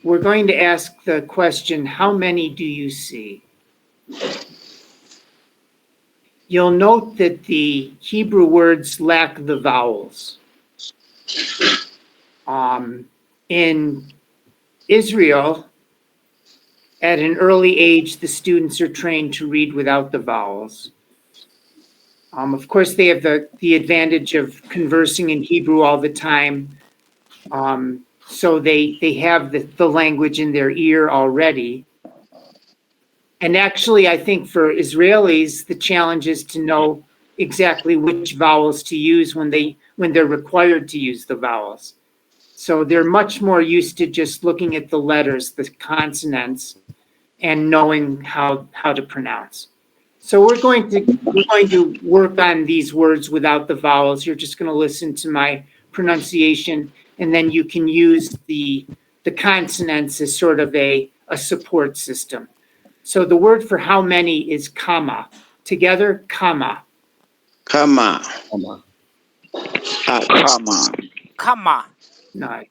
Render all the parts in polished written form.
we're going to ask the question, how many do you see? You'll note that the Hebrew words lack the vowels. In Israel, at an early age, the students are trained to read without the vowels. Of course, they have the advantage of conversing in Hebrew all the time. So they have the language in their ear already. And actually, I think for Israelis, the challenge is to know exactly which vowels to use when they're required to use the vowels. So they're much more used to just looking at the letters, the consonants, and knowing how to pronounce. So we're going to work on these words without the vowels. You're just going to listen to my pronunciation, and then you can use the consonants as sort of a support system. So the word for how many is kama. Together, kama. Kama. Kama. Nice.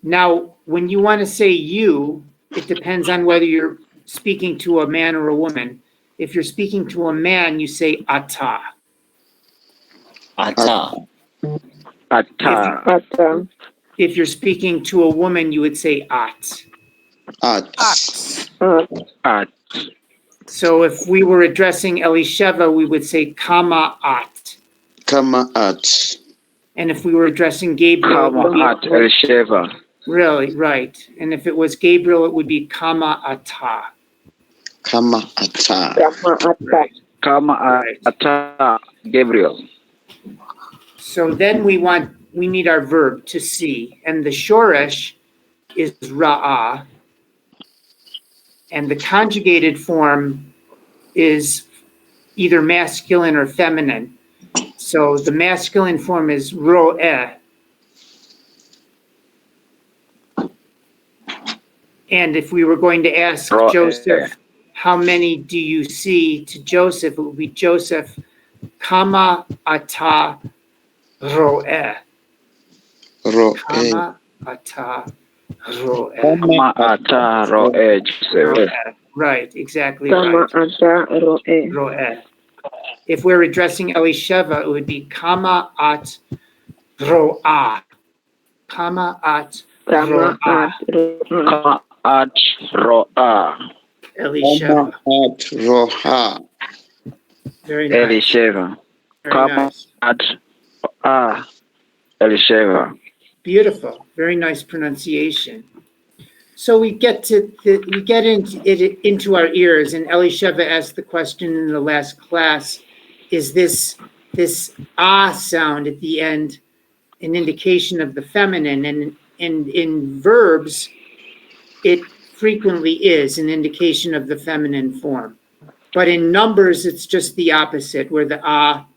Now, when you want to say you, it depends on whether you're speaking to a man or a woman. If you're speaking to a man, you say ata. Ata. If you're speaking to a woman, you would say at. So if we were addressing Elisheva, we would say kama at. Kama at. And if we were addressing Gabriel, Kama at Elisheva. Really, right. And if it was Gabriel, it would be kama ata. Kama ata. Right. Kama ata Gabriel. So then we need our verb to see, and the shoresh is ra'ah, and the conjugated form is either masculine or feminine. So the masculine form is ro'eh. And if we were going to ask Joseph, how many do you see to Joseph, it would be Joseph, kama ata ro'eh. Kama ata ro'eh. Kama ata ro'eh, Joseph. Right, exactly right. Ro'eh. If we're addressing Elisheva, it would be kama at ro'ah. Kama at ro'ah. Kama at ro'ah. Elisheva. Kama at ro'ah. Very nice. Elisheva. Very Kama nice. at ro'ah. Elisheva. Beautiful. Very nice pronunciation. So we get into our ears, and Elisheva asked the question in the last class: is this ah sound at the end an indication of the feminine? And in verbs, it frequently is an indication of the feminine form. But in numbers, it's just the opposite, where the ah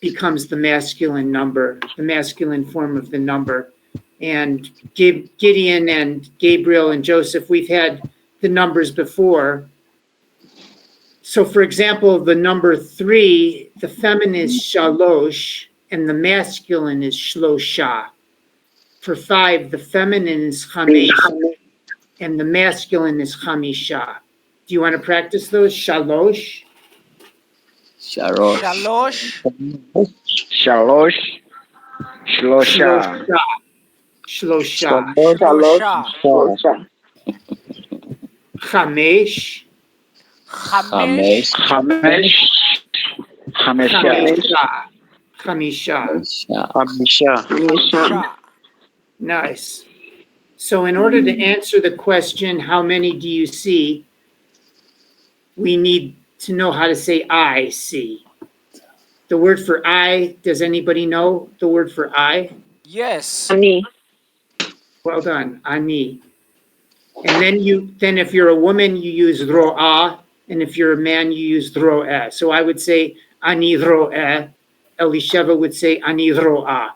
becomes the masculine number, the masculine form of the number. And Gideon and Gabriel and Joseph, we've had the numbers before. So for example, the number 3, the feminine is shalosh and the masculine is shlosha. For 5, the feminine is chamesh and the masculine is chamisha. Do you want to practice those? Shalosh. Shalosh. Shalosh. Shlosha. Shlosha. Shlosha. Chamesh. Chamesh. Chamisha. Chamisha. Nice. So in order to answer the question, how many do you see? We need to know how to say I see. The word for I, does anybody know the word for I? Yes. Well done, ani. And then if you're a woman, you use ro'ah, and if you're a man, you use ro'eh. So I would say ani ro'eh. Elisheva would say ani ro'ah.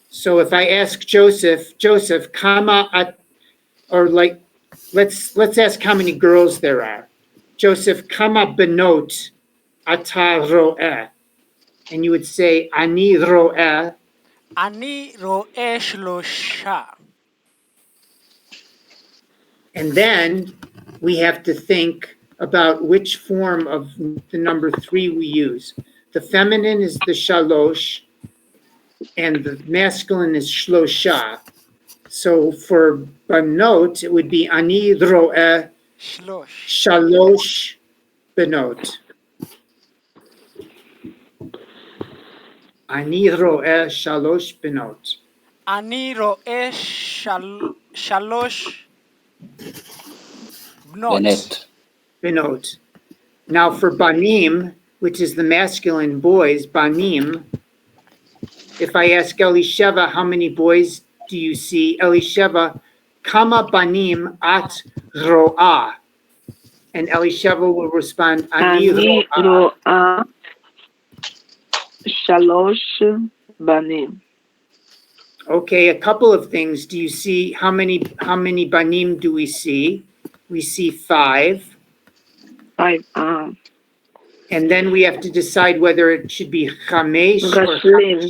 So if I ask Joseph, kama at, or like, let's ask how many girls there are. Joseph, kama benot ata ro'eh. And you would say ani ro'eh. אני רואה שלושה. And then we have to think about which form of the number 3 we use. The feminine is the shalosh, and the masculine is shlosha. So for banot, it would be ani ro'eh שלוש. shalosh benot. Ani ro'eh shalosh benot. אני רואה שלוש בנות. Benot. Now for banim, which is the masculine boys, banim, if I ask Elisheva, how many boys do you see? Elisheva, kama banim at ro'ah. And Elisheva will respond, ani אני ro'ah. רואה שלוש בנים. Okay, a couple of things. Do you see how many banim do we see? We see 5. 5. And then we have to decide whether it should be chamesh or Rashlim.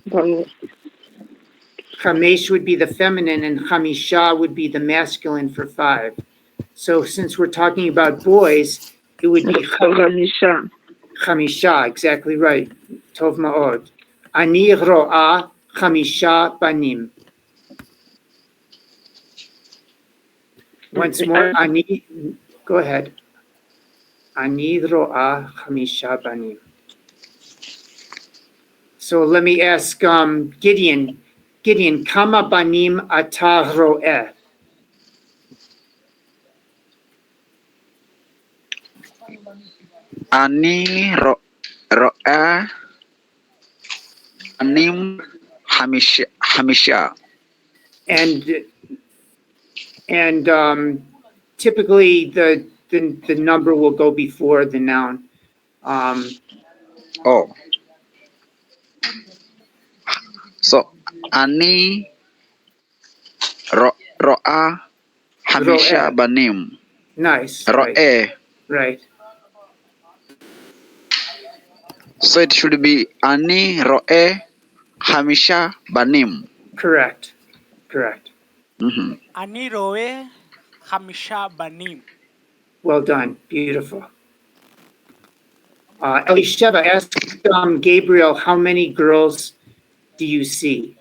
chamisha. Chamesh would be the feminine and chamisha would be the masculine for 5. So since we're talking about boys, it would be חמישה. chamisha, exactly right. Tov ma'od. Ani ro'a chamisha banim. Once more, ani, go ahead. Ani ro'a chamisha banim. So let me ask Gideon. Gideon, kama banim ata ro'eh? אני רואה בנים חמישה. And typically the number will go before the noun. So אני רואה חמישה בנים. Nice. רואה. Right. So it should be אני רואה חמישה בנים. Correct. אני רואה 5 בנים. Well done. Beautiful. Elisheva, ask Gabriel, how many girls do you see?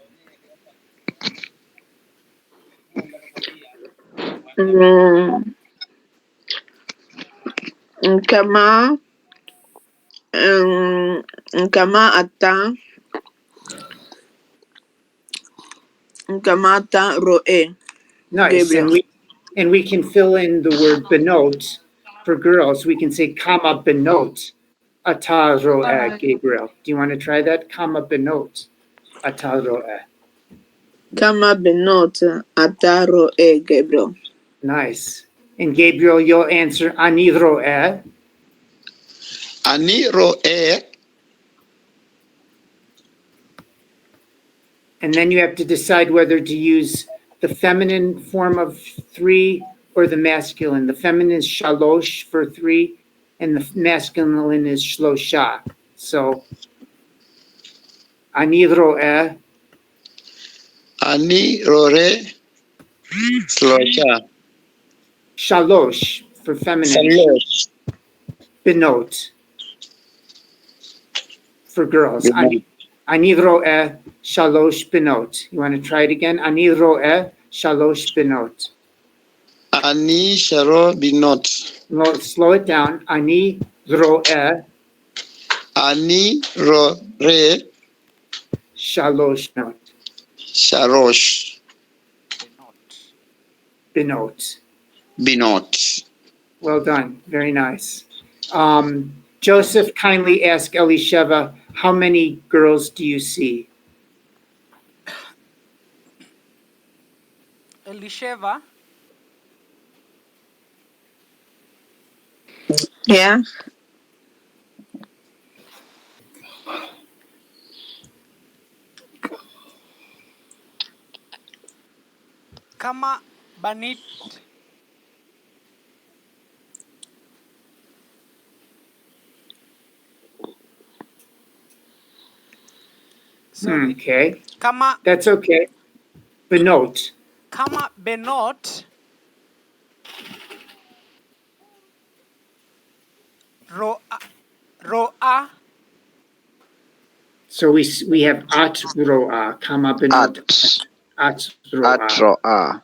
כמה אתה רואה? Nice. Gabriel. And we can fill in the word benot for girls. We can say kama benot ata ro'eh, Gabriel. Do you want to try that? Kama benot ata ro'eh. כמה בנות אתה רואה, גבריאל? Nice. And Gabriel, you'll answer ani ro'eh. Ani ro'eh. And then you have to decide whether to use the feminine form of 3 or the masculine. The feminine is shalosh for 3, and the masculine is shlosha. So, ani ro'eh. Ani ro'eh. Shlosha. Shalosh for feminine. Shalosh. Benot for girls. Ani ro'eh shalosh benot. You want to try it again? Ani ro'eh shalosh benot. Ani sharo binot. Slow it down. Ani ro'eh Ani ro'eh. shalosh benot. Sharosh. Benot. Binot. Well done. Very nice. Joseph, kindly ask Elisheva, how many girls do you see? אלישבע, Yeah. כמה בנית? Sorry. Okay, Kama that's okay. Benot. kama benot. Roa. So we have at roa, kama benot, at roa. Atroa.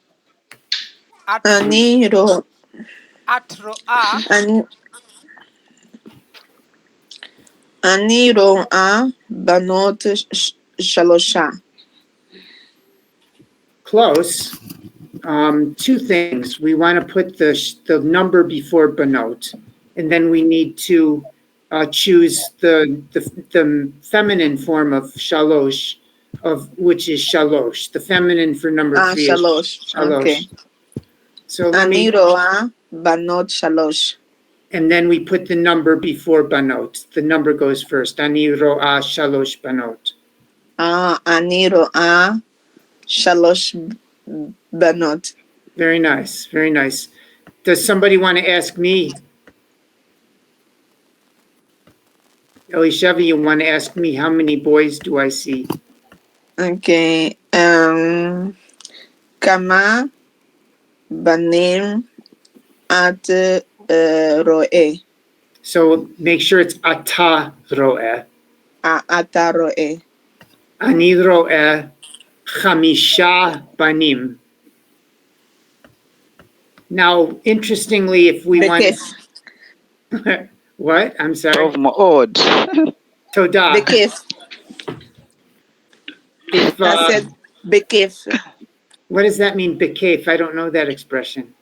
At Ani ro at roa. אני רואה בנות שלושה. Close. Two things. We want to put the number before benot, and then we need to choose the feminine form of shalosh, of which is shalosh. The feminine for number three שלוש. is shalosh. Okay. So let אני me, רואה בנות שלוש. and then we put the number before banot. The number goes first. Ani ro'a shalosh banot. אני רואה שלוש בנות. Very nice, very nice. Does somebody want to ask me? Elisheva, you want to ask me how many boys do I see? אוקיי. כמה בנים את רואה? So make sure it's ata ro'eh. אתה רואה. Ani ro'eh chamisha banim. Now, interestingly, if we want... בכיף. What? I'm sorry. טוב מאוד. Toda. בכיף. If, I said בכיף. what does that mean, bekef? I don't know that expression.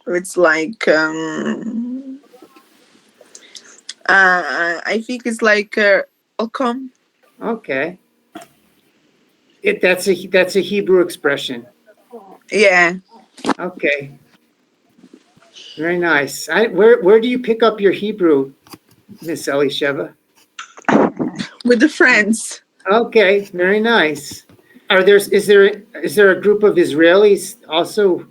It's like I think it's like welcome. Okay. That's a Hebrew expression. Yeah. Okay. Very nice. Where do you pick up your Hebrew, Miss Elisheva? With the friends. Okay, very nice. Is there a group of Israelis also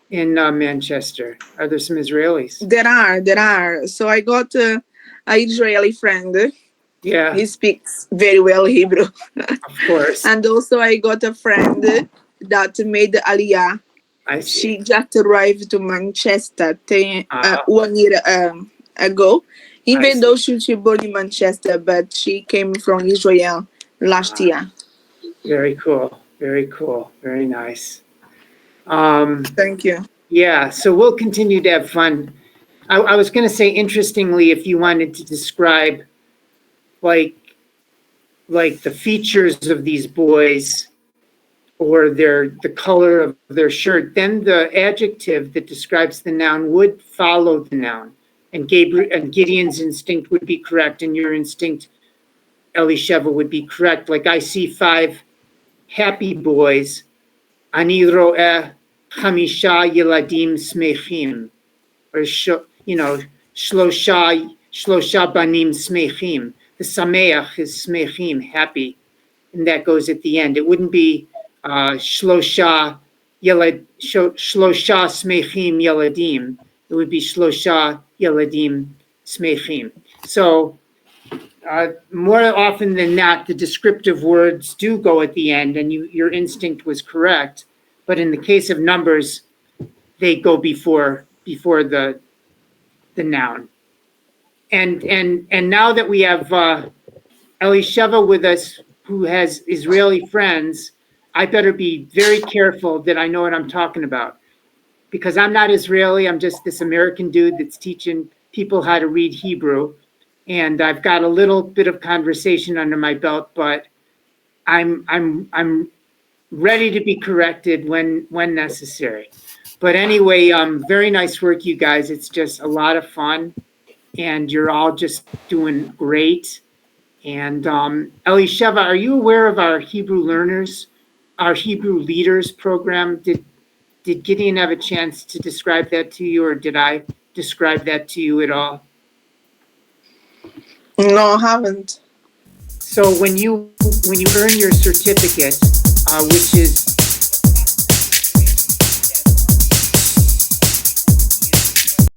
in Manchester? Are there some Israelis? There are. So I got a Israeli friend. Yeah, He speaks very well Hebrew. of course. And also I got a friend that made the Aliyah. I see. She just arrived to Manchester 1 year ago. I Even see. though she born in Manchester, but she came from Israel last year. Very cool. Very cool. Very nice. Thank you. Yeah, so we'll continue to have fun. I was going to say, interestingly, if you wanted to describe like the features of these boys or the color of their shirt, then the adjective that describes the noun would follow the noun. And Gideon's instinct would be correct, and your instinct, Elisheva, would be correct. Like, I see 5 happy boys. Ani ro'eh chamisha yeladim smechim. Or, shlosha banim smechim. The sameach is smechim, happy. And that goes at the end. It wouldn't be shlosha smechim yeladim. It would be shlosha yeladim smechim. So more often than not, the descriptive words do go at the end, and your instinct was correct. But in the case of numbers, they go before the noun. And now that we have Elisheva with us, who has Israeli friends, I better be very careful that I know what I'm talking about, because I'm not Israeli. I'm just this American dude that's teaching people how to read Hebrew, and I've got a little bit of conversation under my belt, but I'm ready to be corrected when necessary. But anyway, very nice work, you guys. It's just a lot of fun, and you're all just doing great. And Elisheva, are you aware of our Hebrew learners, our Hebrew leaders program? Did Gideon have a chance to describe that to you, or did I describe that to you at all? No, I haven't. So when you earn your certificate, which is